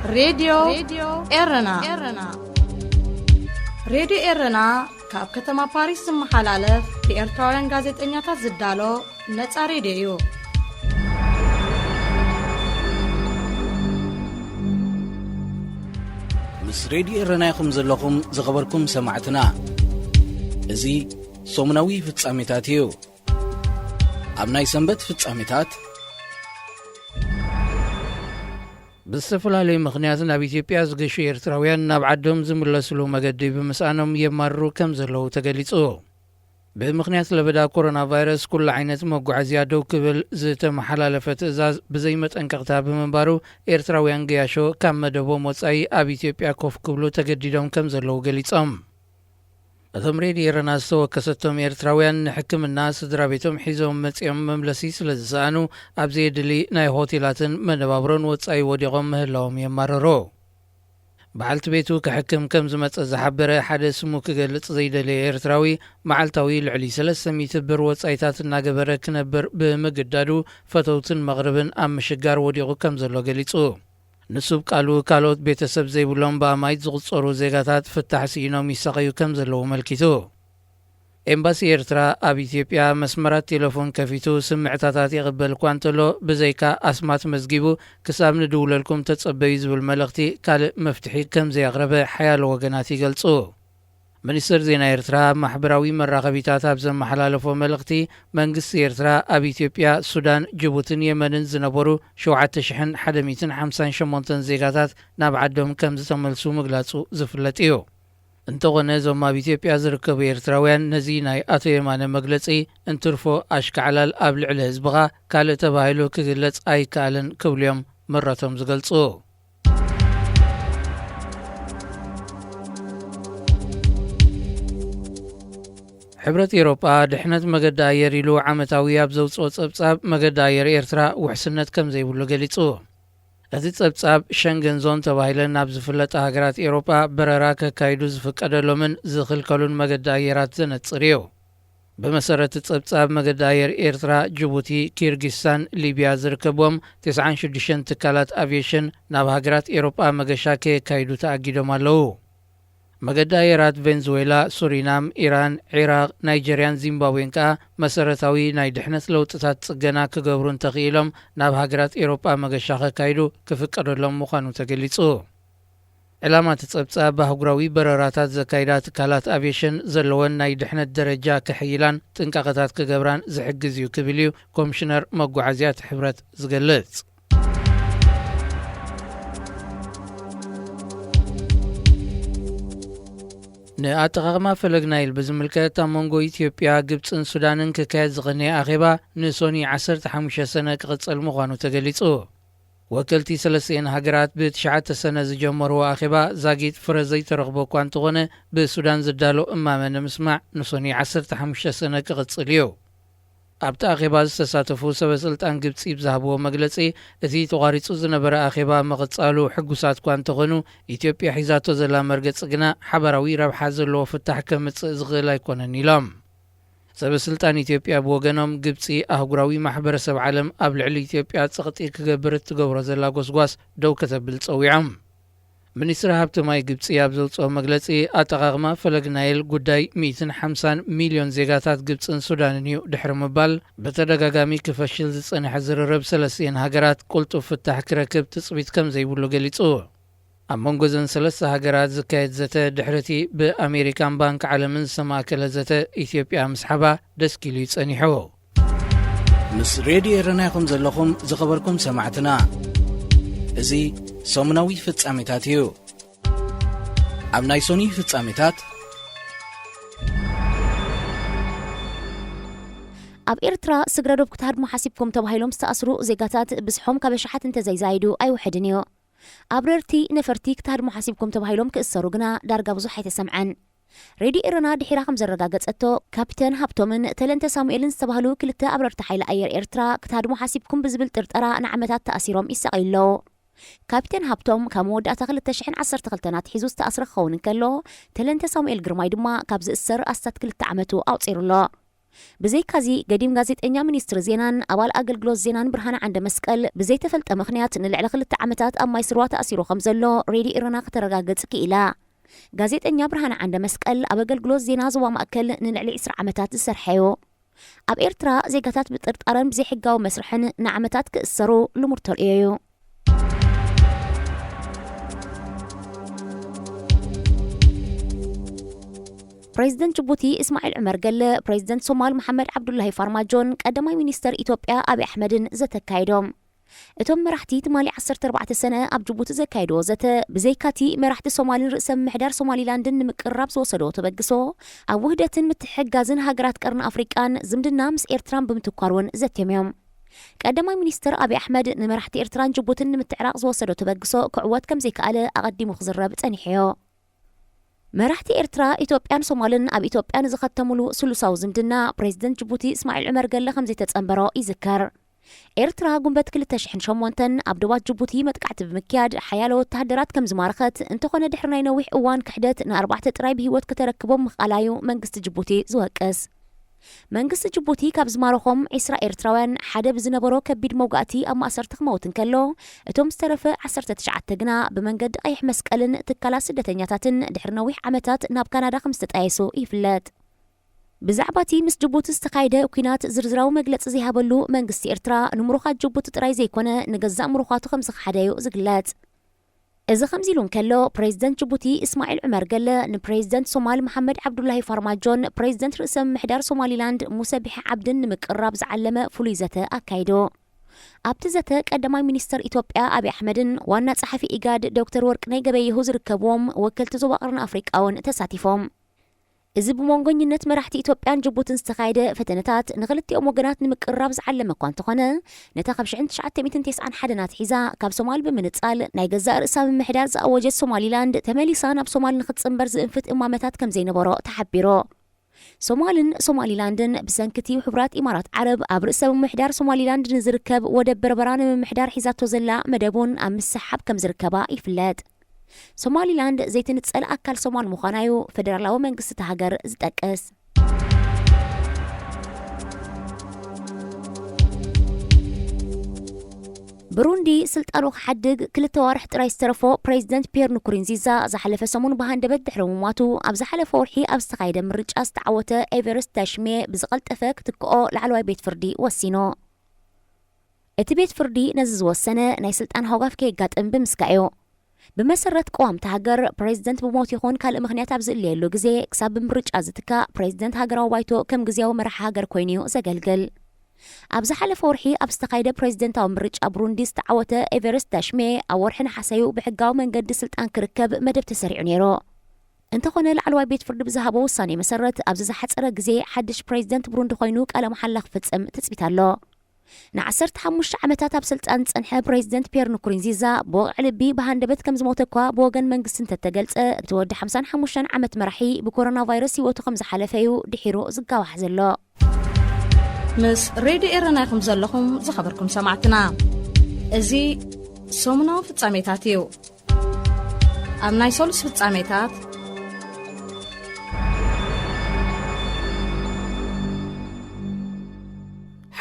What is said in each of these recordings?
راديو إرنا راديو إرنا كاب كتما باريس محلالف بإرتوران غازت إنياتا زدالو نتا راديو مس راديو إرنا يخم زلقم زغبركم سمعتنا إزي صومناوي في التساميتاتيو أبناي سنبت في التساميتات بالسفلالي مخنياتنا بإثيوبيا زغشو إرتراويان ناب عدهم زملسلو مقدي بمسانهم يمارو كم زلو تقليصو بمخنيات لبدا كورونا فيروس كل عينت موقعزيا دو كبل زيت محلالفة إزاز بزيمت انقغتا بمنبارو إرتراويان قياشو كم مدبو موصاي أب إثيوبيا كوف كبلو تقديدهم كم زلو قليصهم أثمريد إيراناستو وكستهم إرتراويان نحكم الناس درابيتهم حيزهم متيهم مملسيس لزسانو أبزي دلي ناي هوتيلاتن مدبابرون وصاي وديغم مهلهم يماررو بعلت بيتو كحكم كم زمت زحبره حدا سمو كغلط زي دلي إرتراوي معلتاوي العلي 300 بر وصايتات ناغبره كنبر بمقدادو فتوتن مغربن أم شجار وديغو كم زلو قليصو نسوب قالو كالوت بيتسب زي بولون بامايت زغصورو زيغاتات فتحسينو ميساقيو كم زلو ملكيتو إمباسي إرترا أب إثيوبيا مسمرات تلفون كفيتو سمعتاتات يقبل كوانتلو بزيكا أسمات مزقيبو كساب ندوللكم تتصبيز بالملغتي كال مفتحي كم زي أغربة حيال وغناتي قلصو منستر زينا إرترا محبراوي مراقبيتات أبزم محلالفو ملغتي منقس إرترا أب إثيوبيا سودان جبوتن يمنن زنبورو شوعة شحن حدميتن 58 زيغاتات نابعدهم كم زتملسو مقلاتو زفلتيو انتغنى زوما بإثيوبيا زركب إرتراويان نزيناي أتو يمان مقلتي انترفو أشكعلال أبلع الهزبغا كالة تبايلو كغلت أي كالن كبليوم مرتهم زقلتو حبرت إيروبا دحنت مقد داير إلو عامتاوي أبزوصو تصبصاب مقد داير إرترا وحسنت كم زيبولو قليتو أتي تصبصاب شنغن زون تبايلن نابزفلت هاقرات إيروبا برراك كايدو زفقدلو من زخل كالون مقد دايرات زنت صريو بمسارة تصبصاب مقد داير إرترا جبوتي كيرغستان ليبيا زركبوم 96 تكالات أفيشن ناب هاقرات إيروبا مقشاكي كايدو تأجيدو مالو مقدايرات فنزويلا سورينام إيران عراق نيجيريان زيمبابوين كا مسارتاوي ناي دحنت لوطتات صقنا كغبرون تخيلهم ناب هاقرات إيروبا مقشاخ كايدو كفقدلهم مخانو تقليصو علامات تصبصاب بهقراوي برراتات زكايدات كالات أفيشن زلوان ناي دحنت درجة كحيلان تنقاقتات كغبران زحقزيو كبليو كومشنر مقعزيات حبرت زقلت نأتغغما فلقنايل بزملكة تامونغو إثيوبيا قبطن سودانن ككاد زغني أخيبا نسوني 15 سنة قص المغانو تقليصو وكلتي 3 هاقرات ب9 سنة زجمرو أخيبا زاقيت فرزي ترغبو كوانتغونة بسودان زدالو أماما نمسمع نسوني 15 سنة قص اليو أبتا أخيبا استساتفو سبسلتان قبطي بزهبو مقلسي اتي تغاريصو زنبرا أخيبا مغتصالو حقوسات كوانتغنو إثيوبيا حيزاتو زلا مرقت سقنا حبراوي ربحا زلو فتح كمت زغلا يكونن يلام سبسلتان إثيوبيا بوغنم قبطي أهقراوي محبر سب عالم أبلعلي إثيوبيا تسقطي كقبرت تقبر زلا قوسقواس دو كتبل تصويعم منستر هابتماي قبطي أبزلتو مقلسي أتغاغما فلقنايل قداي 150 مليون زيغاتات قبطن سودانيو دحر مبال بتدقاقامي كفشل زيصاني حزر رب 3 هاقرات قلتو فتح كركب تصبيت كم زيبولو قليتو أمونغو زن 3 هاقرات زكايت زتا دحرتي بأمريكان بانك عالمن سماكل زتا إثيوبيا مسحبا دسكيلو يصاني حو مس راديو رناكم زلقم زخبركم سمعتنا إزي سومناوي ፍጻሜታትዩ ኣብ ናይ ሶኒ ፍጻሜታት ኣብ ኤርትራ ስግረዶብ ክታድሙ ሓሲብኩም ተባሂሎም ዝተኣስሩ ዜጋታት ብዝሖም ካብ ሸሓት እንተዘይዛይዱ ኣይውሕድን እዩ ኣብ ረርቲ ነፈርቲ ክታድሙ ሓሲብኩም ተባሂሎም ክእሰሩ ግና ዳርጋ ብዙሕ ኣይተሰምዐን ሬዲ ኤረና ድሒራ ከም ዘረጋገጸቶ ካፒተን ሃብቶምን ተለንተ ሳሙኤልን ዝተባህሉ ክልተ ኣብረርቲ ሓይሊ ኣየር ኤርትራ ክታድሙ ሓሲብኩም ብዝብል ጥርጠራ ንዓመታት ተኣሲሮም ይሰቀይሎ ካፒተን ሃብቶም ካብ መወዳእታ 2012 ሒዙ ዝተኣስረ ክኸውን እንከሎ ተለንተ ሳሙኤል ግርማይ ድማ ካብ ዝእሰር ኣስታት 2 ዓመቱ ኣውፂሩሎ بزيكازي قديم غازيتኛ ሚኒስትር ዜናን አባል አገልግሎት ዜናን ብርሃን ዓንደ መስቀል ብዘይተፈልጠ ምኽንያት ንልዕሊ 2 ዓመታት ኣብ ማይ ስርዋ ተኣሲሩ ከም ዘሎ ሬድዮ ኢረና ከተረጋግጽ ክኢላ ጋዜጠኛ ብርሃን ዓንደ መስቀል ኣብ አገልግሎት ዜና ዞባ ማእከል ንልዕሊ 20 ዓመታት ዝሰርሐዮ ኣብ ኤርትራ ዜጋታት ብጥርጣረን ብዘይሕጋዊ መስርሕን ንዓመታት ክእሰሩ ልሙድ ተርእዩ بريزيدنت جيبوتي إسماعيل عمر قال بريزيدنت صومال محمد عبد الله فارماجون قدماي مينستر إثيوبيا أبي أحمد زتكايدوم اتم مراحتي تمالي 14 سنة أب جيبوتي زكايدو زت بزيكاتي مراحتي صومال رئسم محدار صومالي لاندن مقرب زوصدو تبقسو أو وحدة متحجازن هاجرات قرن أفريقان زمدنا مس إيرتران بمتقارون زت يوم قدماي مينستر أبي أحمد مراحتي إيرتران جيبوتي متعراق زوصدو تبقسو كعوات كم زيكالة أقدم مخزرب تنحيو መራሕቲ ኤርትራ ኢትዮጵያን ሶማልን ኣብ ኢትዮጵያን ዝኸተሙሉ ስሉሳው ዝምድና ፕሬዚደንት ጅቡቲ እስማኤል ዑመር ገለ ከም ዘይተጸንበሮ ይዝከር ኤርትራ ጉንበት 2008 ኣብ ደባት ጅቡቲ መጥቃዕቲ ብምክያድ ሓያሎ ወተሃደራት ከም ዝማረኸት እንተኾነ ድሕሪ ናይ ነዊሕ እዋን ክሕደት ን4 ጥራይ ብህይወት ከተረክቦም ምኽኣላዩ መንግስቲ ጅቡቲ ዝወቅስ መንግስቲ ጅቡቲ ካብ ዝማረኾም 20 ኤርትራውያን ሓደ ብዝነበሮ ከቢድ መውጋእቲ ኣብ ማእሰርቲ ክመውትን ከሎ እቶም ዝተረፈ 19 ግና ብመንገዲ ቀይሕ መስቀልን ትካላት ስደተኛታትን ድሕሪ ነዊሕ ዓመታት ናብ ካናዳ ከም ዝተጣየሱ ይፍለጥ ብዛዕባቲ ምስ ጅቡቲ ዝተኻይደ ኩናት ዝርዝራዊ መግለፂ ዝሃበሉ መንግስቲ ኤርትራ ንምሩኻት ጅቡቲ ጥራይ ዘይኮነ ንገዛእ ምሩኻቱ ከም ዝሓደዩ ዝግለጽ إذا خمزيلون كلو بريزيدنت جيبوتي إسماعيل عمر قال بريزيدنت صومال محمد عبد الله فارماجون بريزيدنت رئيسم محدار صومالي لاند مسبح عبدن مقرب زعلمه فليزته أكايدو أبتزته قدماي مينستر إثيوبيا أبي أحمدن وانا صحفي إيجاد دكتور ورقناي قبيه زركبوم وكلت زوبا قرن أفريقاون تساتيفهم إذا بمونغنينت مراحتي إثيوبيان جيبوتن استخايدة فتنتات نغلتي أموغنات نمقرب زعلمه كوان تخونه نتاقب شعن 991 حدنات حيزا كاب صومال بمنتصال ناي جزاء رئيسام محدار زأوجت صومالي لاند تمالي صانا بصومال نخط صنبرز انفت امامتات كم زين براء تحبيرو صومالي لاندن بسنكتي وحبرات إمارات عرب عبر رئيسام محدار صومالي لاند نزركب ودبر بران من محدار حيزاتو زلا مدبون أم السحاب كم زركبا يفلات صومالي لاند زيتن تسأل أكل صومال مخانايو فدرالو منقصة هاجر زتأكس بروندي سلطانو حدق كل توارح ترايس ترفو بريزيدنت بيير نكورنزيزا زحلف سمون بهاندبت دحرموماتو أب زحلف ورحي أب استقايدة من رجاس تعوته إيفرست تاشمي بزغلت أفاك تكو لعلواي بيت فردي والسينو اتي بيت فردي نزز والسنة ناي سلطان هوغاف كي قات بمسكايو بمسرت قوام تهاجر بريزيدنت بموت يخون كال مخنيات أبزق ليلو جزي كساب مرج أزتكا بريزيدنت هاجر وايتو كم جزيو مرح هاجر كوينيو زجلجل أبز حلف ورحي أبستقايدة بريزيدنت أو مرج أبروندي استعوته إيفرست تاشمي أو ورحنا حسيو بحقاو من قد سلطان كركب مدب تسريع نيرو انت خونه العلواي بيت فرد بزهابو وصاني مسرت أبز زحت سرق جزي حدش بريزيدنت بروندي خوينوك على محلق فتسم تثبيتالو نعسرت حمش عمتات بسلطان صنحه بريزيدنت بيير نكورنزيزا بوقع لبي بهاندبت كم زموتكوا بوغن منقسن تتقلص تود 55 عمت مرحي بكورونا فيروس يوتو خمس حلفيو دحيرو زقاو حزلو مس راديو إيرنا يخم زلكم زخبركم سمعتنا ازي سومنا فصاميتاتيو ام ناي سولس فصاميتات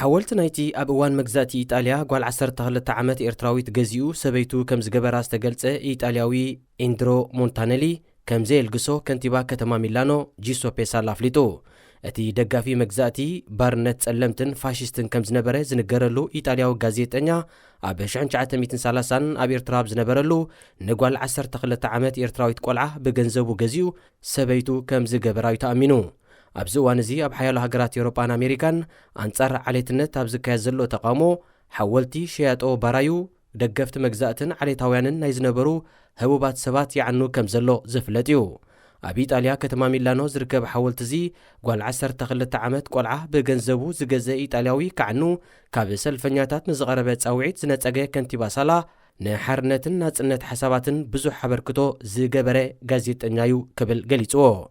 حاولت نايتي أب أوان مجزاتي إيطاليا قال 12 عامات إيرتراوي تجزيو سبيتو كم زجبر استقلت إيطالياوي إندرو مونتانيلي كم زي القصو كنتبا كتما ميلانو جيسوبي سالافليتو أتي دقافي مجزاتي بارنت سلمتن فاشيستن كم زنبره زنقرلو إيطالياو غازيتنيا أب شعن 930 أب إيرتراب زنبرلو نقول 12 عامات إيرتراوي تقولعه بجنزبو جزيو سبيتو كم زجبراوي تأمينو أبزوان زي أب حيال هجرات أوروبان أمريكان أنصار عليتنت أبز كازلو تقامو حولتي شياتو برايو دقفت مجزاتن علي طويانن نايزنبرو هبوبات سبات يعنو كم زلو زفلتيو أب إيطاليا كتما ميلانو زركب حولت زي قال 12 عامات قلعه بجنزبو زجزا إيطالياوي كعنو كابس الفنياتات نزغربت أوعيت زنتاجا كنتيبا صلا نحرنتن ناتنت حساباتن بزو حبركتو زجبره غازيت انيايو كبل غليصو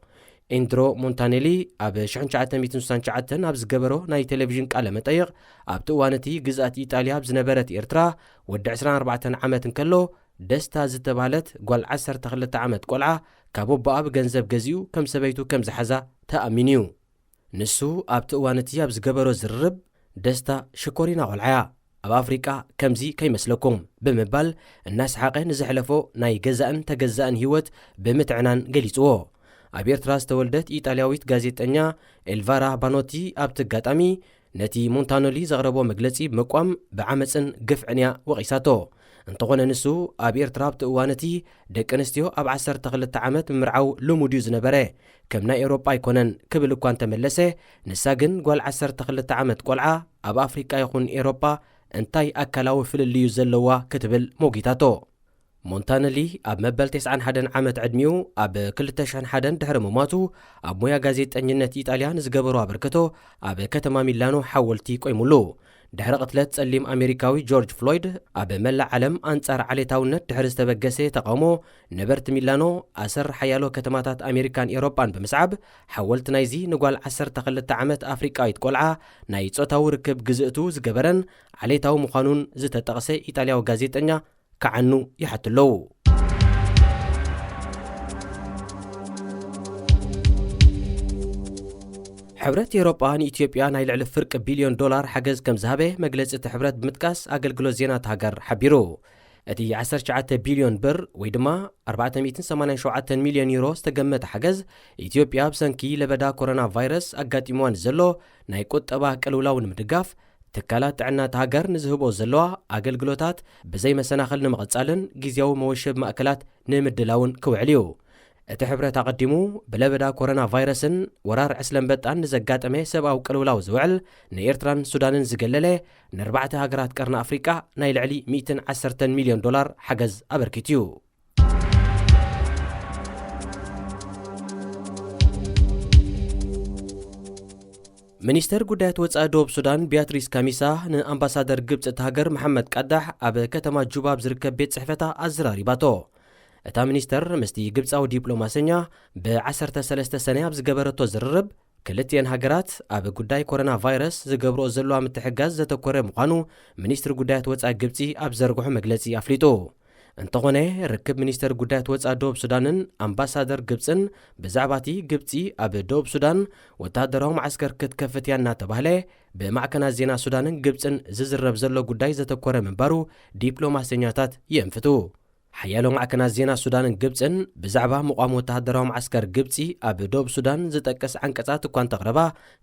إندرو مونتانيلي أب شحن 990 أبز جبرو ناي تلفزيون قال متيق أب توانتي جزءات إيطاليا بزنبرت إيرترا ود 14 عامات كله دستا زتبالت قال 10 عامات قلعه كابو باب جنزب جزيو كم سبيتو كم زحزا تأمينيو ንሱ ኣብቲ እዋንቲ ኣብ ዝገበሮ ዝርርብ ደስታ ሽኮሪና ቆልዓያ ኣብ ኣፍሪቃ ከምዚ ከይመስለኩም ብምባል እናስሓቐ ንዝሕለፎ ናይ ገዛእን ተገዛእን ህይወት ብምትዕናን ገሊጽዎ። ኣብ ኤርትራ ዝተወልደት ኢጣልያዊት ጋዜጠኛ ኤልቫራ ባኖቲ ኣብቲ ኣጋጣሚ ነቲ ሞንታኖሊ ዘቕረቦ መግለጺ መቋም ብዓመፅን ግፍዕንያ ወቒሳቶ። እንተኾነ ንሱ ኣብ ኤርትራ ኣብቲ እዋንቲ ደቂ ኣንስትዮ ኣብ 12 ዓመት ምምርዓው ልሙድ እዩ ዝነበረ ከም ናይ ኤውሮጳ ኣይኮነን ክብል እኳ እንተመለሰ ንሳ ግን ጓል 12 ዓመት ቆልዓ ኣብ ኣፍሪቃ ይኹን ኤውሮጳ እንታይ ኣካላዊ ፍልልዩ ዘለዋ ክትብል ሞጊታቶ። ሞንታነሊ ኣብ መበል 91 ዓመት ዕድሚኡ ኣብ 2001 ድሕሪ ምሟቱ ኣብ ሞያ ጋዜጠኝነት ኢጣልያ ንዝገበሮ ኣበርክቶ ኣብ ከተማ ሚላኖ ሓወልቲ ቆይሙሉ። ድሕሪ ቅትለት ጸሊም ኣሜሪካዊ ጆርጅ ፍሎይድ ኣብ መላእ ዓለም ኣንጻር ዓሌታውነት ድሕሪ ዝተበገሰ ተቃውሞ ነበርቲ ሚላኖ ኣሰር ሓያሎ ከተማታት ኣሜሪካን ኤውሮጳን ብምስዓብ ሓወልቲ ናይዚ ንጓል 12 ዓመት ኣፍሪቃዊት ቆልዓ ናይ ጾታዊ ርክብ ግዝእቱ ዝገበረን ዓሌታዊ ምዃኑን ዝተጠቕሰ ኢጣልያዊ ጋዜጠኛ ከዓኑ ይሓትለዉ። ሕብረት ኤውሮጳ ንኢትዮጵያ ናይ ልዕሊ ፍርቂ ቢልዮን ዶላር ሓገዝ ከም ዝሃበ መግለፂ እቲ ሕብረት ብምጥቃስ ኣገልግሎት ዜና ሃገር ሓቢሩ። እቲ 19 ቢልዮን ብር ወይ ድማ 487 ሚልዮን ዩሮ ዝተገመተ ሓገዝ ኢትዮጵያ ብሰንኪ ለበዳ ኮሮና ቫይረስ ኣጋጢምዋን ዘሎ ናይ ቁጠባ ቅልውላው ንምድጋፍ ትካላት ጥዕና ሃገር ንዝህቦ ዘለዋ ኣገልግሎታት ብዘይ መሰናኽል ንምቕጻልን ግዜያዊ መወሸብ ማእከላት ንምድላውን ክውዕል እዩ። እቲ ሕብረት ኣቐዲሙ ብለበዳ ኮሮና ቫይረስን ወራር ዕስለንበጣን ንዘጋጠመ ሰብኣዊ ቅልውላው ዝውዕል ንኤርትራን ሱዳንን ዝገለለ ን4 ሃገራት ቀርኒ ኣፍሪቃ ናይ ልዕሊ 110 ሚልዮን ዶላር ሓገዝ ኣበርኪቱ እዩ። ሚኒስተር ጉዳያት ወፃኢ ደቡብ ሱዳን ቢያትሪስ ካሚሳ ንኣምባሳደር ግብፂ እቲ ሃገር መሐመድ ቃዳሕ ኣብ ከተማ ጁባ ዝርከብ ቤት ጽሕፈታ ኣዘራሪባቶ። እታ ሚኒስተር ምስቲ ግብፃዊ ዲፕሎማሰኛ ብ13 ሰነ ኣብ ዝገበረቶ ዝርርብ ክልቲአን ሃገራት ኣብ ጉዳይ ኮሮና ቫይረስ ዝገብሮ ዘለዋ ምትሕጋዝ ዘተኮረ ምዃኑ ሚኒስትሪ ጉዳያት ወፃኢ ግብፂ ኣብ ዘርግሑ መግለጺ ኣፍሊጡ። እንተኾነ ርክብ ሚኒስተር ጉዳያት ወፃኢ ደቡብ ሱዳንን ኣምባሳደር ግብፅን ብዛዕባ እቲ ግብፂ ኣብ ደቡብ ሱዳን ወታደራዊ ማዓስከር ክትከፍት እያ እናተባህለ ብማዕከናት ዜና ሱዳንን ግብፅን ዝዝረብ ዘሎ ጉዳይ ዘተኮረ ምንባሩ ዲፕሎማሰኛታት የንፍቱ። ሓያሎ ማዕከናት ዜና ሱዳንን ግብፅን ብዛዕባ ምቋም ወታደራዊ ማዓስከር ግብፂ ኣብ ደቡብ ሱዳን ዝጠቀስ ዓንቀጻት እኳ እንተቕረባ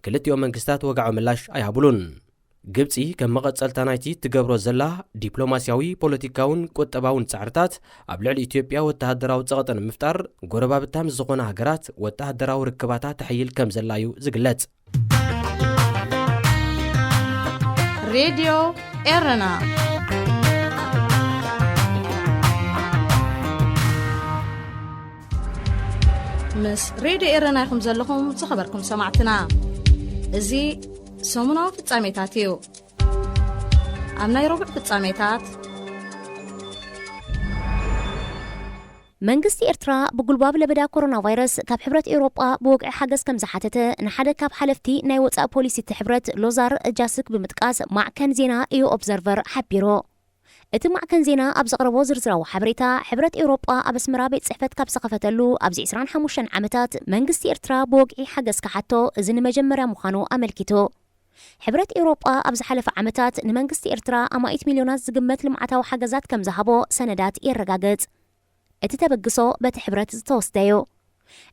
ክልቲኦም መንግስታት ወግዓዊ ምላሽ ኣይሃብሉን። ግብፂ ከም መቐጸልታ ናይቲ ትገብሮ ዘላ ዲፕሎማስያዊ ፖለቲካውን ቁጠባውን ጻዕርታት ኣብ ልዕሊ ኢትዮጵያ ወታደራዊ ጸቕጢ ንምፍጣር ጎረባብታ ምስ ዝኾነ ሃገራት ወታደራዊ ርክባታት ተሕይል ከም ዘላ እዩ ዝግለጽ። ሬድዮ ኤረና ምስ ሬድዮ ኤረና ይኹም ዘለኹም ዝኸበርኩም ሰማዕትና እዚ ሰሙናዊ ፍጻሜታት እዩ። ኣብ ናይ ረቡዕ ፍጻሜታት መንግስቲ ኤርትራ ብጉልባብ ለበዳ ኮሮና ቫይረስ ካብ ሕብረት ኤውሮጳ ብወግዒ ሓገዝ ከም ዝሓተተ ንሓደ ካብ ሓለፍቲ ናይ ወፃኢ ፖሊሲ እቲ ሕብረት ሎዛር ጃስክ ብምጥቃስ ማዕከን ዜና እዩ ኦብዘርቨር ሓቢሮ። እቲ ማዕከን ዜና ኣብ ዘቕረቦ ዝርዝራዊ ሓበሬታ ሕብረት ኤውሮጳ ኣብ ኣስመራ ቤት ጽሕፈት ካብ ዝኸፈተሉ ኣብዚ 25 ዓመታት መንግስቲ ኤርትራ ብወግዒ ሓገዝ ክሓቶ እዚ ንመጀመርያ ምዃኑ ኣመልኪቱ። ሕብረት ኤውሮጳ ኣብ ዝሓለፈ ዓመታት ንመንግስቲ ኤርትራ ኣማኢት ሚልዮናት ዝግመት ልምዓታዊ ሓገዛት ከም ዝሃቦ ሰነዳት የረጋገጽ። እቲ ተበግሶ በቲ ሕብረት ዝተወስደዮ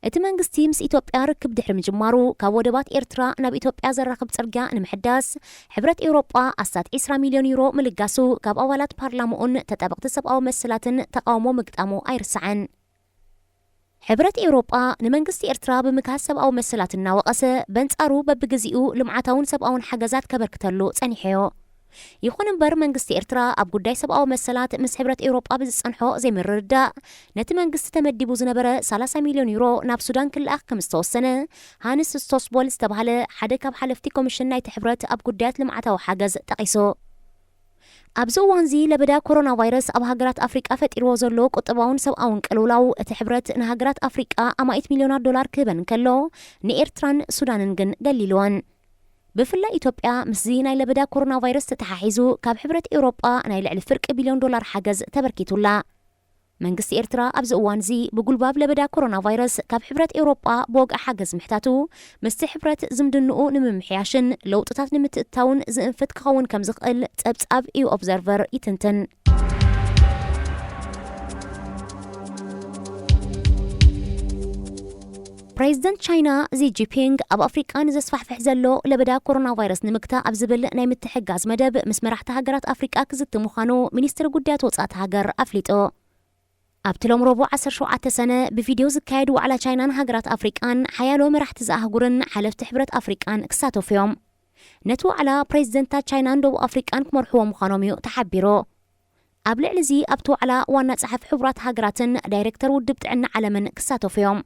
እቲ መንግስቲ ምስ ኢትዮጵያ ርክብ ድሕሪ ምጅማሩ ካብ ወደባት ኤርትራ ናብ ኢትዮጵያ ዘራኽብ ጽርግያ ንምሕዳስ ሕብረት ኤውሮጳ ኣስታት 20 ሚልዮን ዩሮ ምልጋሱ ካብ ኣባላት ፓርላማኡን ተጠበቕቲ ሰብኣዊ መሰላትን ተቃውሞ ምግጣሙ ኣይርስዓን። ሕብረት ኤውሮጳ ንመንግስቲ ኤርትራ ብምካስ ሰብኣዊ መሰላት እናወቐሰ በንጻሩ በብግዚኡ ልምዓታውን ሰብኣውን ሓገዛት ከበርክተሉ ጸኒሕዮ። ይኹን እምበር መንግስቲ ኤርትራ ኣብ ጉዳይ ሰብኣዊ መሰላት ምስ ሕብረት ኤውሮጳ ብዝጸንሖ ዘይምርድዳእ ነቲ መንግስቲ ተመዲቡ ዝነበረ 30 ሚልዮን ዩሮ ናብ ሱዳን ክልኣኽ ከም ዝተወሰነ ሃንስ ስቶስቦል ዝተባሃለ ሓደ ካብ ሓለፍቲ ኮሚሽን ናይቲ ሕብረት ኣብ ጉዳያት ልምዓታዊ ሓገዝ ጠቒሱ። ኣብዚ እዋን እዚ ለበዳ ኮሮና ቫይረስ ኣብ ሃገራት ኣፍሪቃ ፈጢርዎ ዘሎ ቁጠባውን ሰብኣውን ቅልውላው እቲ ሕብረት ንሃገራት ኣፍሪቃ ኣማኢት ሚልዮናት ዶላር ክህበን ከሎ ንኤርትራን ሱዳንን ግን ገሊልዋን። ብፍላይ ኢትዮጵያ ምስዚ ናይ ለበዳ ኮሮና ቫይረስ ተተሓሒዙ ካብ ሕብረት ኤውሮጳ ናይ ልዕሊ ፍርቂ ቢልዮን ዶላር ሓገዝ ተበርኪቱላ። መንግስቲ ኤርትራ ኣብዚ እዋን እዚ ብጉልባብ ለበዳ ኮሮና ቫይረስ ካብ ሕብረት ኤውሮጳ ብወግዓ ሓገዝ ምሕታቱ ምስቲ ሕብረት ዝምድንኡ ንምምሕያሽን ለውጥታት ንምትእታውን ዝእንፍት ክኸውን ከም ዝኽእል ጸብጻብ እዩ ኦብዘርቨር ይትንትን። ፕሬዚደንት ቻይና ዚ ጂፒንግ ኣብ ኣፍሪቃ ንዘስፋሕፍሕ ዘሎ ለበዳ ኮሮና ቫይረስ ንምክታ ኣብ ዝብል ናይ ምትሕጋዝ መደብ ምስ መራሕቲ ሃገራት ኣፍሪቃ ክዝቲ ምዃኑ ሚኒስትሪ ጉዳያት ወጻእቲ ሃገር ኣፍሊጡ። ኣብቲ ሎም ረቡዕ 17 ሰነ ብቪድዮ ዝካየድ ዋዕላ ቻይናን ሃገራት ኣፍሪቃን ሓያሎ መራሕቲ ዝኣህጉርን ሓለፍቲ ሕብረት ኣፍሪቃን ክሳተፉ እዮም። ነቲ ዋዕላ ፕሬዚደንታት ቻይናን ደቡብ ኣፍሪቃን ክመርሕዎ ምዃኖም እዩ ተሓቢሩ። ኣብ ልዕሊ እዚ ኣብቲ ዋዕላ ዋና ጸሓፊ ሕቡራት ሃገራትን ዳይሬክተር ውድብ ጥዕና ዓለምን ክሳተፉ እዮም።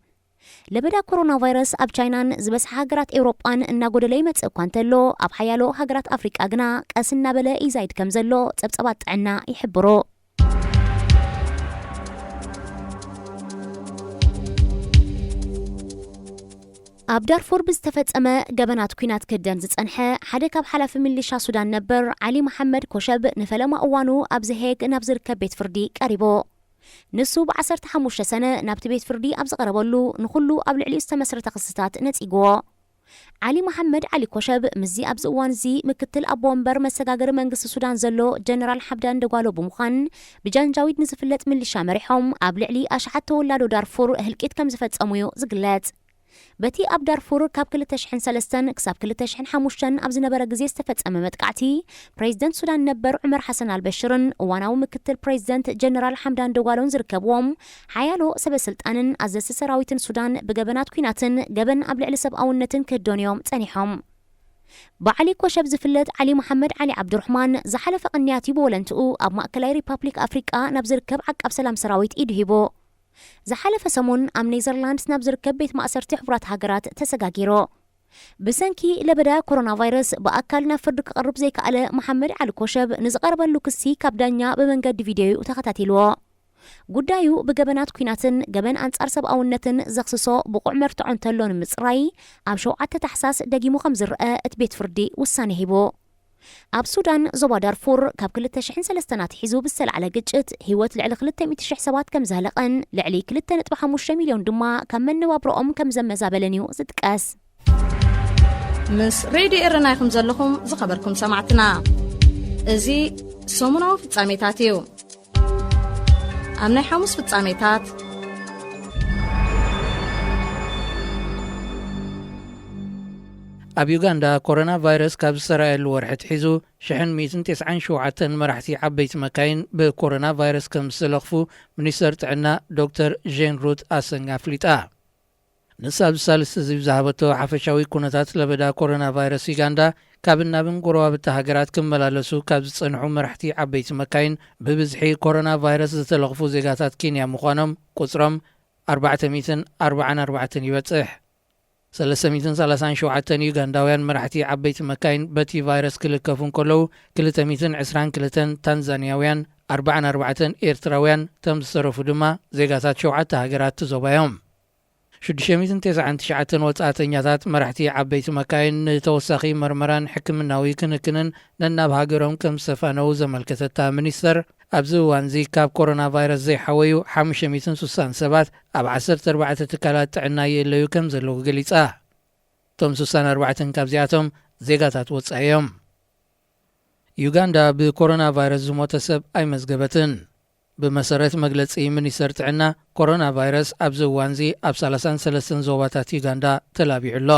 ለበዳ ኮሮና ቫይረስ ኣብ ቻይናን ዝበስሐ ሃገራት ኤውሮጳን እናጎደለ ይመጽእ እኳ እንተሎ ኣብ ሓያሎ ሃገራት ኣፍሪቃ ግና ቀስ እናበለ ይዛይድ ከም ዘሎ ጸብጸባት ጥዕና ይሕብሩ። ኣብ ዳርፉር ብዝተፈጸመ ገበናት ኩናት ክደን ዝጸንሐ ሓደ ካብ ሓላፊ ሚሊሻ ሱዳን ነበር ዓሊ መሐመድ ኮሸብ ንፈለማ እዋኑ ኣብ ዘሄግ ናብ ዝርከብ ቤት ፍርዲ ቀሪቦ። ንሱ ብ15 ሰነ ናብቲ ቤት ፍርዲ ኣብ ዝቐረበሉ ንኹሉ ኣብ ልዕሊኡ ዝተመስረተ ክስታት ነጺግዎ። ዓሊ መሐመድ ዓሊ ኮሸብ ምዚ ኣብዚ እዋን እዚ ምክትል ኣቦ ወንበር መሰጋገሪ መንግስቲ ሱዳን ዘሎ ጀነራል ሓምዳን ደጓሎ ብምዃን ብጃንጃዊድ ንዝፍለጥ ሚሊሻ መሪሖም ኣብ ልዕሊ ኣሽሓት ተወላዶ ዳርፉር ህልቂት ከም ዝፈጸሙ እዩ ዝግለጽ። በቲ ኣብ ዳርፉር ካብ 2003 ክሳብ 2005 ኣብ ዝነበረ ግዜ ዝተፈጸመ መጥቃዕቲ ፕሬዚደንት ሱዳን ነበር ዑመር ሓሰን አልበሽርን እዋናዊ ምክትል ፕሬዚደንት ጀነራል ሓምዳን ደጓሎን ዝርከብዎም ሓያሎ ሰበስልጣንን ኣዘዝቲ ሰራዊትን ሱዳን ብገበናት ኩናትን ገበን ኣብ ልዕሊ ሰብኣውነትን ክህዶንዮም ጸኒሖም። ብዓሊ ኮሸብ ዝፍለጥ ዓሊ መሐመድ ዓሊ ዓብዱርሕማን ዝሓለፈ ቅንያት ብወለንትኡ ኣብ ማእከላይ ሪፓብሊክ ኣፍሪቃ ናብ ዝርከብ ዓቃብ ሰላም ሰራዊት ኢዱ ሂቦ። ዝሓለፈ ሰሙን ኣብ ኔዘርላንድስ ናብ ዝርከብ ቤት ማእሰርቲ ሕቡራት ሃገራት ተሰጋጊሮ። ብሰንኪ ለበዳ ኮሮና ቫይረስ ብኣካል ናብ ፍርዲ ክቐርብ ዘይከኣለ መሐመድ ዓሊ ኮሸብ ንዝቐረበሉ ክሲ ካብ ዳኛ ብመንገዲ ቪድዮ ተኸታቲልዎ። ጉዳዩ ብገበናት ኩናትን ገበን አንጻር ሰብኣውነትን ዘኽስሶ ብቑዕ መርትዖ እንተሎ ንምጽራይ ኣብ 7 ታሕሳስ ደጊሙ ከም ዝርአ እቲ ቤት ፍርዲ ውሳነ ሂቦ። ኣብ ሱዳን ዞባ ዳርፉር ካብ 2003 ናትሒዙ ብዝተለዓለ ግጭት ህይወት ልዕሊ 200,000 ሰባት ከም ዝህለቐን ልዕሊ 2.5 ሚልዮን ድማ ካብ መነባብሮኦም ከም ዘመዛበለን እዩ ዝጥቀስ። ምስ ሬድዮ ኤረና ይኹም ዘለኹም ዝኸበርኩም ሰማዕትና እዚ ሰሙናዊ ፍጻሜታት እዩ። ኣብ ናይ ሐሙስ ፍጻሜታት ኣብ ዩጋንዳ ኮሮና ቫይረስ ካብ ዝሰራየሉ ወርሒ ሒዙ 197 መራሕቲ ዓበይቲ መካይን ብኮሮና ቫይረስ ከም ዝተለኽፉ ሚኒስተር ጥዕና ዶክተር ጄን ሩት ኣሰንጋ ኣፍሊጣ። ንሳብ ሳልስተ ዝብ ዝሃበቶ ሓፈሻዊ ኩነታት ለበዳ ኮሮና ቫይረስ ዩጋንዳ ካብ ናብን ጎረባብቲ ሃገራት ክመላለሱ ካብ ዝጸንሑ መራሕቲ ዓበይቲ መካይን ብብዝሒ ኮሮና ቫይረስ ዝተለኽፉ ዜጋታት ኬንያ ምዃኖም ቁጽሮም 444 ይበጽሕ። 337 ዩጋንዳውያን መራሕቲ ዓበይቲ መካይን በቲ ቫይረስ ክልከፉ እንከለዉ 222 ታንዛንያውያን 44 ኤርትራውያን ተም ዝተረፉ ድማ ዜጋታት 7 ሃገራት ዞባዮም። 699 ወጻእተኛታት መራሕቲ ዓበይቲ መካይን ንተወሳኺ መርመራን ሕክምናዊ ክንክንን ነናብ ሃገሮም ከም ዝተፋነው ዘመልከተታ ሚኒስተር ኣብዚ እዋን እዚ ካብ ኮሮና ቫይረስ ዘይሓወዩ 567 ኣብ 14 ትካላት ጥዕና የለዩ ከም ዘለዉ ገሊጻ። እቶም 64 ካብዚኣቶም ዜጋታት ወጻኢ እዮም። ዩጋንዳ ብኮሮና ቫይረስ ዝሞተ ሰብ ኣይመዝገበትን። ብመሰረት መግለጺ ሚኒስተር ጥዕና ኮሮና ቫይረስ ኣብዚ እዋን እዚ ኣብ 33 ዞባታት ዩጋንዳ ተላቢዑ ኣሎ።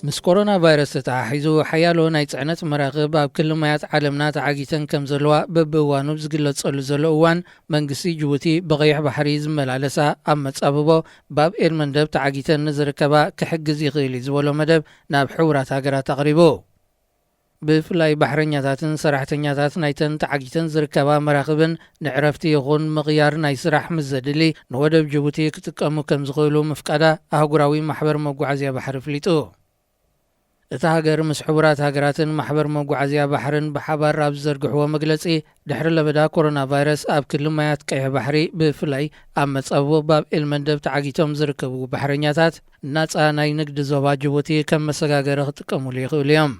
ምስ ኮሮና ቫይረስ ተተሓሒዙ ሓያሎ ናይ ጽዕነት መራኽብ ኣብ ክልል ማያት ዓለምና ተዓጊተን ከም ዘለዋ በብእዋኑ ዝግለጸሉ ዘሎ እዋን መንግስቲ ጅቡቲ ብቐይሕ ባሕሪ ዝመላለሳ ኣብ መጻብቦ ባብኤል መንደብ ተዓጊተን ንዝርከባ ክሕግዝ ይኽእል ዝበሎ መደብ ናብ ሕቡራት ሃገራት ኣቕሪቡ። ብፍላይ ባሕረኛታትን ሰራሕተኛታት ናይተን ተዓጊተን ዝርከባ መራኽብን ንዕረፍቲ ይኹን ምቕያር ናይ ስራሕ ምስ ዘድሊ ንወደብ ጅቡቲ ክጥቀሙ ከም ዝኽእሉ ምፍቃዳ ኣህጉራዊ ማሕበር መጓዓዝያ ባሕሪ ፍሊጡ። እቲ ሃገር ምስ ሕቡራት ሃገራትን ማሕበር መጓዓዝያ ባሕርን ብሓባር ኣብ ዝዘርግሕዎ መግለጺ ድሕሪ ለበዳ ኮሮና ቫይረስ ኣብ ክልል ማያት ቀይሕ ባሕሪ ብፍላይ ኣብ መጸብቦ ባብኤል መንደብ ተዓጊቶም ዝርከቡ ባሕረኛታት ናጻ ናይ ንግዲ ዞባ ጅቡቲ ከም መሰጋገሪ ክጥቀሙሉ ይኽእሉ እዮም።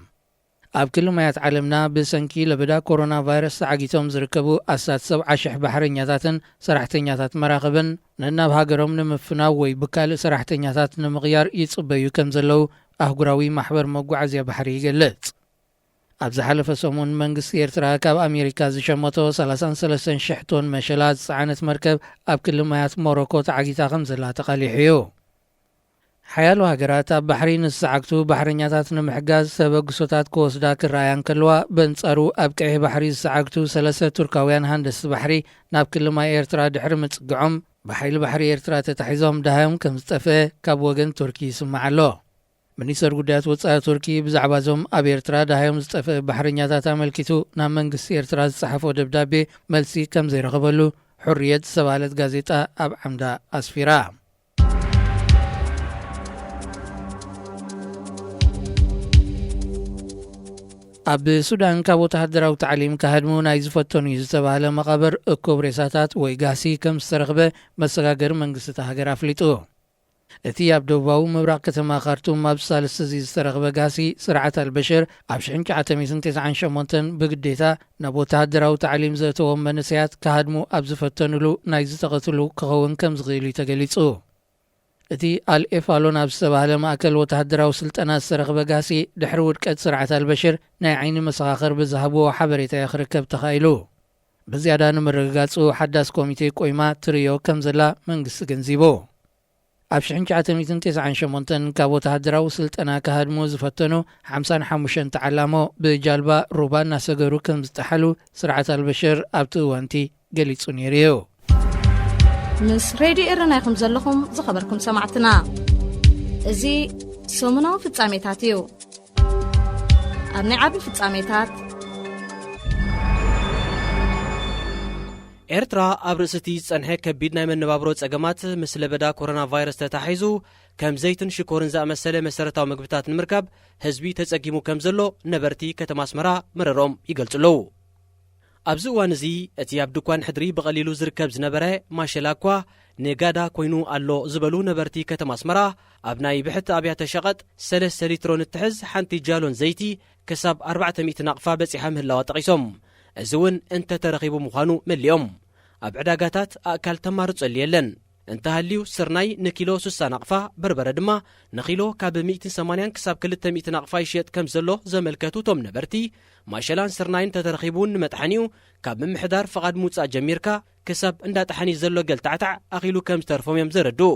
ኣብ ክልል ማያት ዓለምና ብሰንኪ ለበዳ ኮሮና ቫይረስ ተዓጊቶም ዝርከቡ ኣሳት 70,000 ባሕረኛታትን ሰራሕተኛታት መራኸብን ንናብ ሃገሮም ንምፍናው ወይ ብካልእ ሰራሕተኛታት ንምቕያር ይጽበዩ ከም ዘለው ኣህጉራዊ ማሕበር መጓዓዝያ ባሕሪ ይገልጽ። ኣብ ዝሓለፈ ሰሙን መንግስቲ ኤርትራ ካብ ኣሜሪካ ዝሸመቶ 33,000 ቶን መሸላ ዝፀዓነት መርከብ ኣብ ክልል ማያት ሞሮኮ ተዓጊታ ከም ዘላ ተቃሊሑ እዩ። ሓያሉ ሃገራት ኣብ ባሕሪ ንዝሰዓግቱ ባሕረኛታት ንምሕጋዝ ተበግሶታት ክወስዳ ክረኣያን ከለዋ በንጻሩ ኣብ ቀይሕ ባሕሪ ዝሰዓግቱ 3 ቱርካውያን ሃንደስቲ ባሕሪ ናብ ክልል ማይ ኤርትራ ድሕሪ ምጽግዖም ብሓይሊ ባሕሪ ኤርትራ ተታሒዞም ዳሃዮም ከም ዝጠፍአ ካብ ወገን ቱርኪ ይስማዕ ኣሎ። ሚኒስተር ጉዳያት ወጻኢ ቱርኪ ብዛዕባ ዞም ኣብ ኤርትራ ዳሃዮም ዝጠፍአ ባሕረኛታት ኣመልኪቱ ናብ መንግስቲ ኤርትራ ዝጸሓፎ ደብዳቤ መልሲ ከም ዘይረኸበሉ ሕርየት ዝተባሃለት ጋዜጣ ኣብ ዓምዳ ኣስፊራ። ኣብ ሱዳን ካብ ወተሃደራዊ ታዕሊም ካህድሙ ናይ ዝፈተኑ እዩ ዝተባሃለ መቓብር እኩብ ሬሳታት ወይ ጋሲ ከም ዝተረኽበ መሰጋገሪ መንግስቲ ሃገር ኣፍሊጡ። እቲ ኣብ ደቡባዊ ምብራቕ ከተማ ካርቱም ኣብ ሳልስቲ እዚ ዝተረኽበ ጋሲ ስርዓት አልበሽር ኣብ 1998 ብግዴታ ናብ ወተሃደራዊ ታዕሊም ዘእተዎም መንእሰያት ካህድሙ ኣብ ዝፈተኑሉ ናይ ዝተቐትሉ ክኸውን ከም ዝኽእል ተገሊጹ። እቲ አልኤፋሎን ኣብ ዝተባሃለ ማእከል ወተሃደራዊ ስልጠና ዝተረኽበ ጋሲ ድሕሪ ውድቀት ስርዓት አልበሽር ናይ ዓይኒ መሰኻኽር ብዝሃብዎ ሓበሬታ ክርከብ ተኻኢሉ። ብዝያዳ ንምርግጋጹ ሓዳስ ኮሚቴ ቆይማ ትርዮ ከም ዘላ መንግስቲ ገንዚቡ። ኣብ 1998 ካብ ወተሃደራዊ ስልጠና ካህድሙ ዝፈተኑ 55 ተዓላሞ ብጃልባ ሩባ እናሰገሩ ከም ዝጠሓሉ ስርዓት አልበሽር ኣብቲ እዋንቲ ገሊጹ ነይሩ እዩ። ምስ ሬድዮ ኤረና ኢኹም ዘለኹም ዝኸበርኩም ሰማዕትና እዚ ሰሙናዊ ፍጻሜታት እዩ። ኣብ ናይ ዓቢ ፍጻሜታት ኤርትራ ኣብ ርእስቲ ዝጸንሐ ከቢድ ናይ መነባብሮ ጸገማት ምስ ለበዳ ኮሮና ቫይረስ ተታሒዙ ከም ዘይትን ሽኮርን ዝኣመሰለ መሰረታዊ ምግብታት ንምርካብ ህዝቢ ተጸጊሙ ከም ዘሎ ነበርቲ ከተማ ኣስመራ መረሮም ይገልጹ ኣለዉ። ኣብዚ እዋን እዚ እቲ ኣብ ድኳን ሕድሪ ብቐሊሉ ዝርከብ ዝነበረ ማሸላ እኳ ንጋዳ ኮይኑ ኣሎ ዝበሉ ነበርቲ ከተማ ኣስመራ ኣብ ናይ ብሕቲ ኣብያተ ሸቐጥ 3 ሊትሮ ንትሕዝ ሓንቲ ጃሎን ዘይቲ ክሳብ 400 ናቕፋ በፂሓ ምህላዋ ጠቒሶም እዚ እውን እንተተረኺቡ ምዃኑ መሊኦም ኣብ ዕዳጋታት ኣካል ተማርጸሉ የለን እንተሃልዩ ስርናይ ንኪሎ 60 ናቕፋ በርበረ ድማ ንኪሎ ካብ 180 ክሳብ 200 ናቕፋ ይሽየጥ ከም ዘሎ ዘመልከቱ ቶም ነበርቲ ማሸላን ስርናይን ተተረኺቡን ንመጥሓኒኡ ካብ ምምሕዳር ፍቓድ ምውፃእ ጀሚርካ ክሳብ እንዳጥሓኒ ዘሎ ገልታዕታዕ ኣኺሉ ከም ዝተርፎም እዮም ዘረድኡ።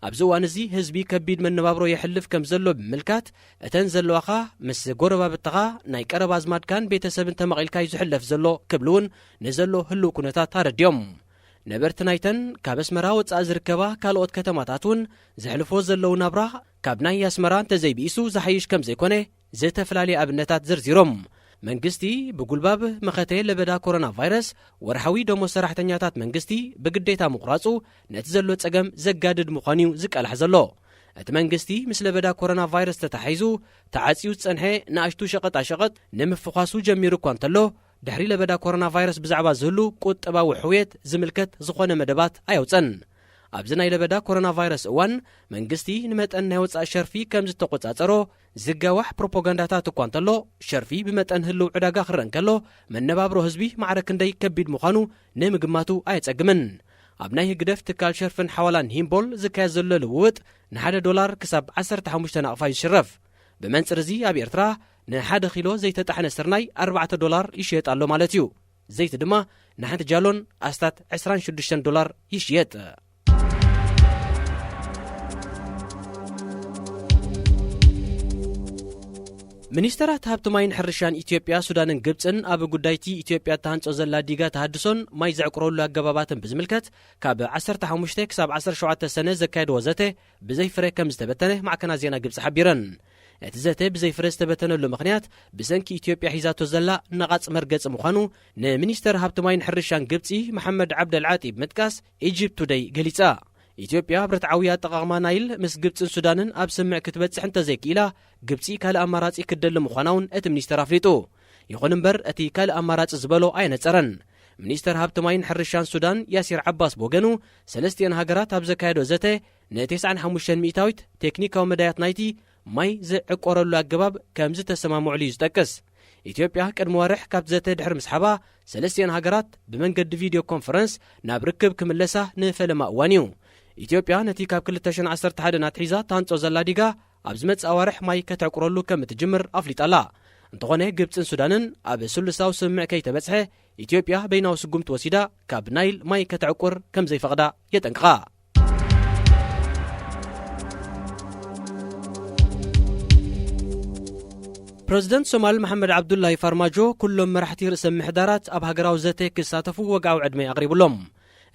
ኣብዚ እዋን እዚ ህዝቢ ከቢድ መነባብሮ የሕልፍ ከም ዘሎ ብምልካት እተን ዘለዋኻ ምስ ጎረባብትኻ ናይ ቀረባ ኣዝማድካን ቤተሰብን ተመቒልካ እዩ ዝሕለፍ ዘሎ ክብሉ እውን ንዘሎ ህልው ኩነታት ኣረድዮም። ነበርቲ ናይተን ካብ ኣስመራ ወፃእ ዝርከባ ካልኦት ከተማታት እውን ዘሕልፎ ዘለው ናብራ ካብ ናይ ኣስመራ እንተዘይብኢሱ ዝሓይሽ ከም ዘይኮነ ዝተፈላለዩ ኣብነታት ዘርዚሮም መንግስቲ ብጉልባብ መኸተ ለበዳ ኮሮና ቫይረስ ወርሓዊ ደሞዝ ሰራሕተኛታት መንግስቲ ብግዴታ ምቑራጹ ነቲ ዘሎ ጸገም ዘጋድድ ምዃኑ ዝቀልሕ ዘሎ። እቲ መንግስቲ ምስ ለበዳ ኮሮና ቫይረስ ተታሒዙ ተዓጺዩ ዝጸንሐ ንኣሽቱ ሸቐጣሸቐጥ ንምፍዃሱ ጀሚሩ እኳ እንተሎ ድሕሪ ለበዳ ኮሮና ቫይረስ ብዛዕባ ዝህሉ ቁጠባዊ ሕውየት ዝምልከት ዝኾነ መደባት ኣየውፀን። ኣብዚ ናይ ለበዳ ኮሮና ቫይረስ እዋን መንግስቲ ንመጠን ናይ ወፃእ ሸርፊ ከም ዝተቆጻጸሮ ዝጋዋሕ ፕሮፓጋንዳታት እኳ እንተሎ ሸርፊ ብመጠን ህልው ዕዳጋ ክረአ እንከሎ መነባብሮ ህዝቢ ማዕረ ክንደይ ከቢድ ምዃኑ ንምግማቱ ኣየጸግምን። ኣብ ናይ ህግደፍ ትካል ሸርፍን ሓዋላን ሂምቦል ዝካየድ ዘሎ ልውውጥ $1 ክሳብ 15 ናቕፋ ይሽረፍ። ብመንጽር እዚ ኣብ ኤርትራ ንሓደ ኪሎ ዘይተጣሕነ ስርናይ $4 ይሽየጥ ኣሎ ማለት እዩ። ዘይቲ ድማ ንሓንቲ ጃሎን ኣስታት $26 ይሽየጥ። ሚኒስተራት ሃብቲ ማይን ሕርሻን ኢትዮጵያ ሱዳንን ግብፅን ኣብ ጉዳይቲ ኢትዮጵያ ተሃንጾ ዘላ ዲጋ ተሃድሶን ማይ ዘዕቁረሉ ኣገባባትን ብዝምልከት ካብ 15 ክሳብ 17 ሰነ ዘካየድ ወዘተ ብዘይፍረ ከም ዝተበተነ ማዕከና ዜና ግብፂ ሓቢረን። እቲ ዘተ ብዘይፍረ ዝተበተነሉ ምኽንያት ብሰንኪ ኢትዮጵያ ሒዛቶ ዘላ ነቓጽ መርገጽ ምዃኑ ንሚኒስተር ሃብቲ ማይን ሕርሻን ግብፂ መሐመድ ዓብደልዓጢብ ምጥቃስ ኢጅፕት ቱደይ ገሊጻ። ኢትዮጵያ ብርትዓዊ ኣጠቓቕማ ናይል ምስ ግብፅን ሱዳንን ኣብ ስምዕ ክትበጽሕ እንተዘይክኢላ ግብፂ ካልእ ኣማራጺ ክደሊ ምዃናውን እቲ ሚኒስተር ኣፍሊጡ። ይኹን እምበር እቲ ካልእ ኣማራጺ ዝበሎ ኣይነጸረን። ሚኒስተር ሃብቲ ማይን ሕርሻን ሱዳን ያሲር ዓባስ ብወገኑ ሰለስቲአን ሃገራት ኣብ ዘካየዶ ዘተ ን95 ሚእታዊት ቴክኒካዊ መዳያት ናይቲ ማይ ዝዕቆረሉ ኣገባብ ከም ዝተሰማምዑሉ እዩ ዝጠቅስ ኢትዮጵያ ቅድሚ ወርሕ ካብ ዘተ ድሕሪ ምስሓባ 3 ሃገራት ብመንገዲ ቪድዮ ኮንፈረንስ ናብ ርክብ ክምለሳ ንፈለማ እዋን እዩ ኢትዮጵያ ነቲ ካብ 2011 ኣትሒዛ ታንጾ ዘላ ዲጋ ኣብ ዝመጽእ ኣዋርሕ ማይ ከተዕቁረሉ ከም እትጅምር ኣፍሊጣላ እንተኾነ ግብፅን ሱዳንን ኣብ ስሉሳዊ ስምምዕ ከይተበጽሐ ኢትዮጵያ በይናዊ ስጉምቲ ወሲዳ ካብ ናይል ማይ ከተዕቁር ከም ዘይፈቕዳ የጠንቅቓ ፕረዚደንት ሶማል መሐመድ ዓብዱላሂ ፋርማጆ ኩሎም መራሕቲ ርእሰ ምሕዳራት ኣብ ሃገራዊ ዘተ ክሳተፉ ወግዓዊ ዕድመ ኣቕሪቡሎም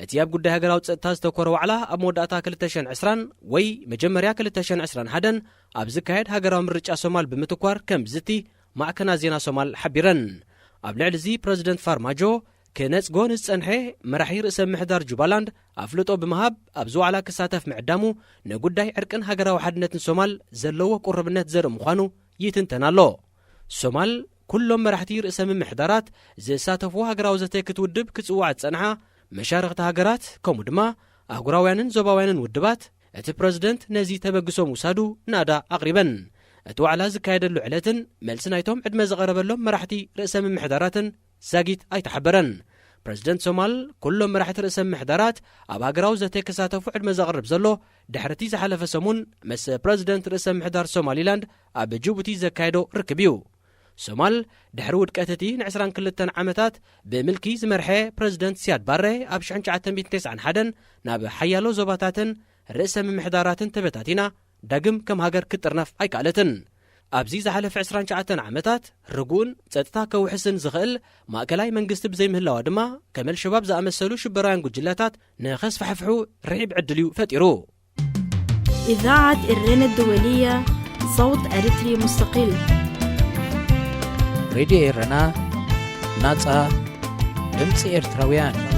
እቲ ኣብ ጉዳይ ሃገራዊ ፀጥታ ዝተኮረ ዋዕላ ኣብ መወዳእታ 2020 ወይ መጀመርያ 2021 ኣብ ዝካየድ ሃገራዊ ምርጫ ሶማል ብምትኳር ከም ዝቲ ማዕከና ዜና ሶማል ሓቢረን ኣብ ልዕሊ እዚ ፕረዚደንት ፋርማጆ ክነጽጎ ንዝጸንሐ መራሒ ርእሰ ምሕዳር ጁባላንድ ኣፍልጦ ብምሃብ ኣብ ዝዋዕላ ክሳተፍ ምዕዳሙ ንጉዳይ ዕርቅን ሃገራዊ ሓድነትን ሶማል ዘለዎ ቁርብነት ዘርኢ ምዃኑ ይትንተን ኣሎ ሶማል ኩሎም መራሕቲ ርእሰ ምሕዳራት ዝሳተፍዎ ሃገራዊ ዘተ ክትውድብ ክጽዋዕ ዝጸንሓ መሻርክቲ ሃገራት ከምኡ ድማ ኣህጉራውያንን ዞባውያንን ውድባት እቲ ፕረዚደንት ነዚ ተበግሶም ውሳዱ ናዳ ኣቕሪበን እቲ ዋዕላ ዝካየደሉ ዕለትን መልሲ ናይቶም ዕድመ ዝቐረበሎም መራሕቲ ርእሰ ምሕዳራትን ዛጊት ኣይተሓበረን ፕረዚደንት ሶማል ኩሎም መራሕቲ ርእሰ ምሕዳራት ኣብ ሃገራዊ ዘተ ክሳተፉ ዕድመ ዘቕርብ ዘሎ ድሕርቲ ዝሓለፈ ሰሙን ምስ ፕረዚደንት ርዕሰ ምሕዳር ሶማሊላንድ ኣብ ጅቡቲ ዘካየዶ ርክብ እዩ ሶማል ድሕሪ ውድቀት እቲ ን22 ዓመታት ብምልኪ ዝመርሐ ፕረዚደንት ሲያድ ባሬ ኣብ 1991 ናብ ሓያሎ ዞባታትን ርእሰ ምሕዳራትን ተበታቲና ዳግም ከም ሃገር ክትርነፍ ኣይከኣለትን ኣብዚ ዝሓለፈ 29 ዓመታት ርጉእን ጸጥታ ከውሕስን ዝኽእል ማእከላይ መንግስቲ ብዘይምህላዋ ድማ ከመል ሸባብ ዝኣመሰሉ ሽበራውያን ጉጅለታት ንኸስፋሕፍሑ ርሒብ ዕድል እዩ ፈጢሩ إذاعة إيرنا الدولية صوت أريتري مستقل راديو إيرنا ناصا دمص إرتراويان